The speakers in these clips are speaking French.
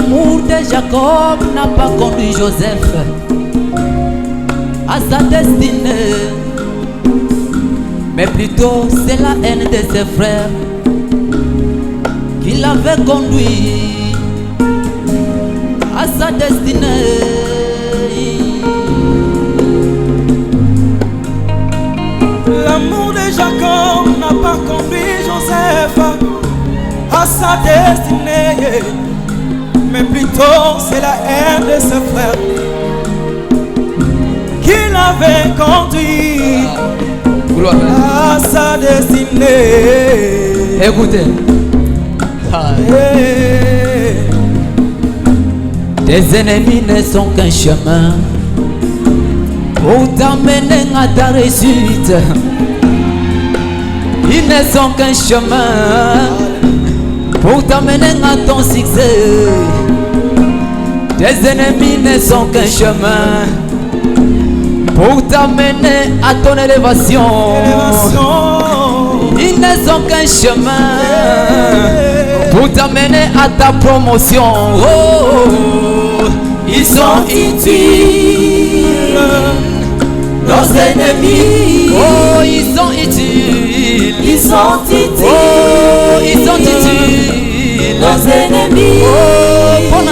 L'amour de Jacob n'a pas conduit Joseph à sa destinée, mais plutôt c'est la haine de ses frères qui l'avait conduit à sa destinée. L'amour de Jacob n'a pas conduit Joseph à sa destinée, mais plutôt c'est la haine de ses frères qui l'avait conduit à sa destinée. Écoutez, tes ennemis ne sont qu'un chemin pour t'amener à ta réussite. Ils ne sont qu'un chemin pour t'amener à ton succès. Tes ennemis ne sont qu'un chemin pour t'amener à ton élévation. Ils ne sont qu'un chemin pour t'amener à ta promotion. Oh, ils sont utiles, nos ennemis. Oh, ils sont utiles. Ils sont utiles. Oh, ils sont utiles, nos ennemis. Oh, pour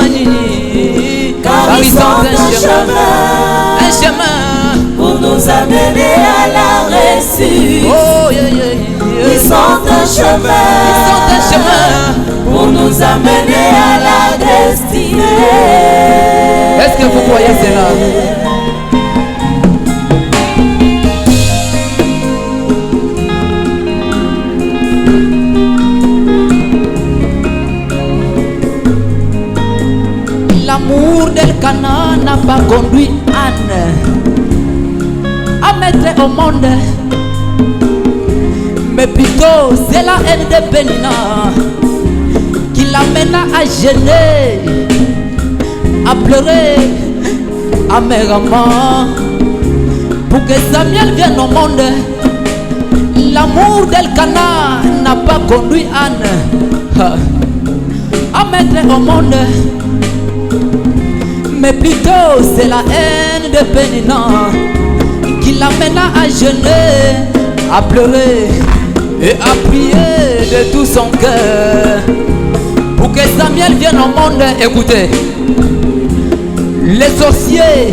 car ils sont un chemin. Un chemin pour nous amener à la réussite. Oh, yeah, yeah, yeah. Ils sont un chemin. Ils sont un chemin pour nous amener à la destinée. Est-ce que vous croyez cela? L'amour d'Elkana n'a pas conduit Anne à mettre au monde, mais plutôt c'est la haine de Pénina qui l'amena à gêner, à pleurer amèrement pour que Samuel vienne au monde. L'amour d'Elkana n'a pas conduit Anne à mettre au monde, mais plutôt c'est la haine de Pénina qui l'amena à jeûner, à pleurer et à prier de tout son cœur pour que Samuel vienne au monde. Écoutez, les sorciers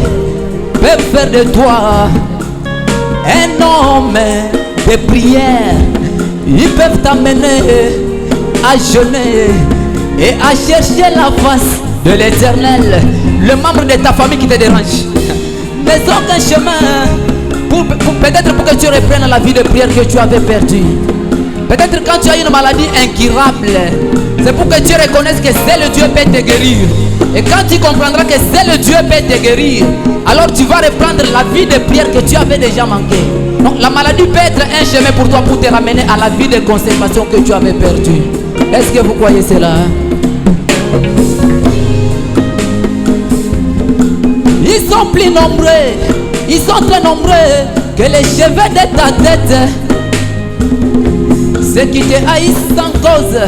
peuvent faire de toi un homme de prière. Ils peuvent t'amener à jeûner et à chercher la face de l'Éternel. Le membre de ta famille qui te dérange ne sont qu'un chemin peut-être pour que tu reprennes la vie de prière que tu avais perdue. Peut-être quand tu as une maladie incurable, c'est pour que tu reconnaisses que seul le Dieu peut te guérir. Et quand tu comprendras que seul le Dieu peut te guérir, alors tu vas reprendre la vie de prière que tu avais déjà manqué. Donc la maladie peut être un chemin pour toi pour te ramener à la vie de consécration que tu avais perdue. Est-ce que vous croyez cela? Ils sont plus nombreux, ils sont très nombreux que les cheveux de ta tête. Ceux qui te haïssent sans cause,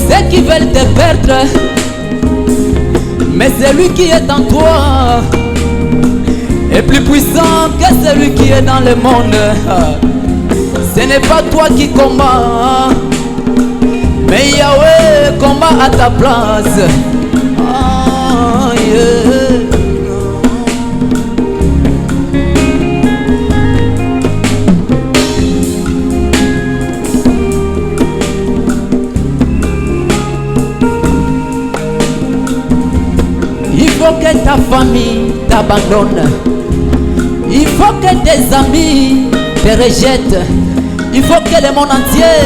ceux qui veulent te perdre, mais celui qui est en toi est plus puissant que celui qui est dans le monde. Ce n'est pas toi qui combats, mais Yahweh combat à ta place. Il faut que ta famille t'abandonne. Il faut que tes amis te rejettent. Il faut que le monde entier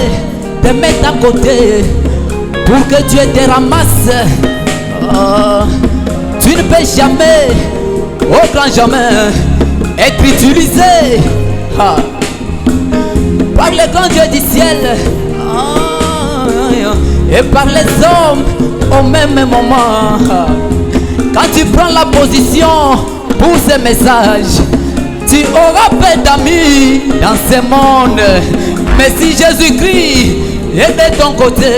te mette à côté pour que Dieu te ramasse. Tu ne peux jamais, au grand jamais, être utilisé par le grand Dieu du ciel et par les hommes au même moment. Quand tu prends la position pour ce message, tu auras peu d'amis dans ce monde. Mais si Jésus-Christ est de ton côté,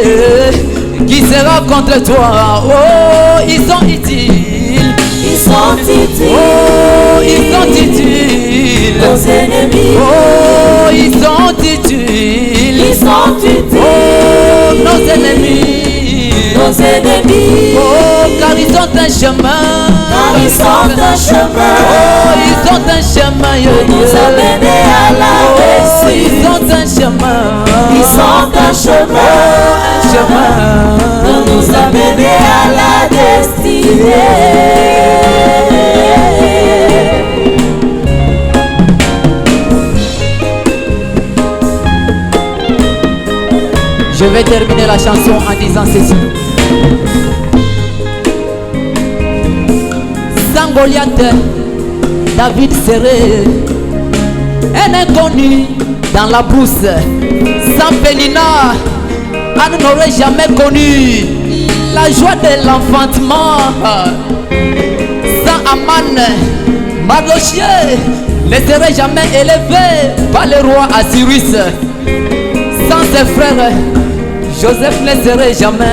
Qui sera contre toi? Oh, ils sont utiles. Ils sont utiles. Oh, ils sont utiles. Nos ennemis. Oh, ils sont utiles. Ils sont utiles. Oh, nos ennemis. Nos ennemis. Oh, car ils ont un chemin. Car ils sont un chemin. Oh, ils ont un chemin. Pour nous amener à la Oh, réussite. ils ont un chemin. Ils sont un chemin. Un chemin. Pour nous amener à la destinée. Je vais terminer la chanson en disant ceci. Sans Goliath, David serait un inconnu dans la brousse. Sans Pélina, Anne n'aurait jamais connu la joie de l'enfantement. Sans Aman, Mardochée ne serait jamais élevé par le roi Assyrus. Sans ses frères, Joseph ne serait jamais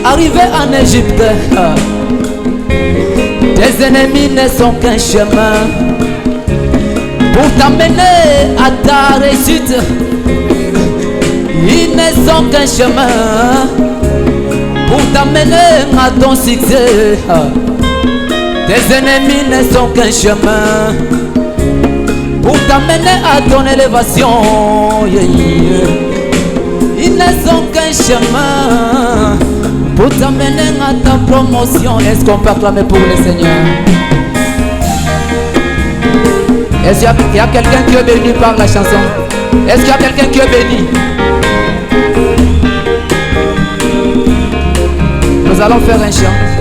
arrivé en Égypte. Tes ennemis ne sont qu'un chemin pour t'amener à ta réussite. Ils ne sont qu'un chemin pour t'amener à ton succès. Tes ennemis ne sont qu'un chemin pour t'amener à ton élévation. Ils ne sont qu'un chemin pour t'amener à ta promotion. Est-ce qu'on peut acclamer pour le Seigneur? Est-ce qu'il y a quelqu'un qui est béni par la chanson? Est-ce qu'il y a quelqu'un qui est béni? Nous allons faire un chant.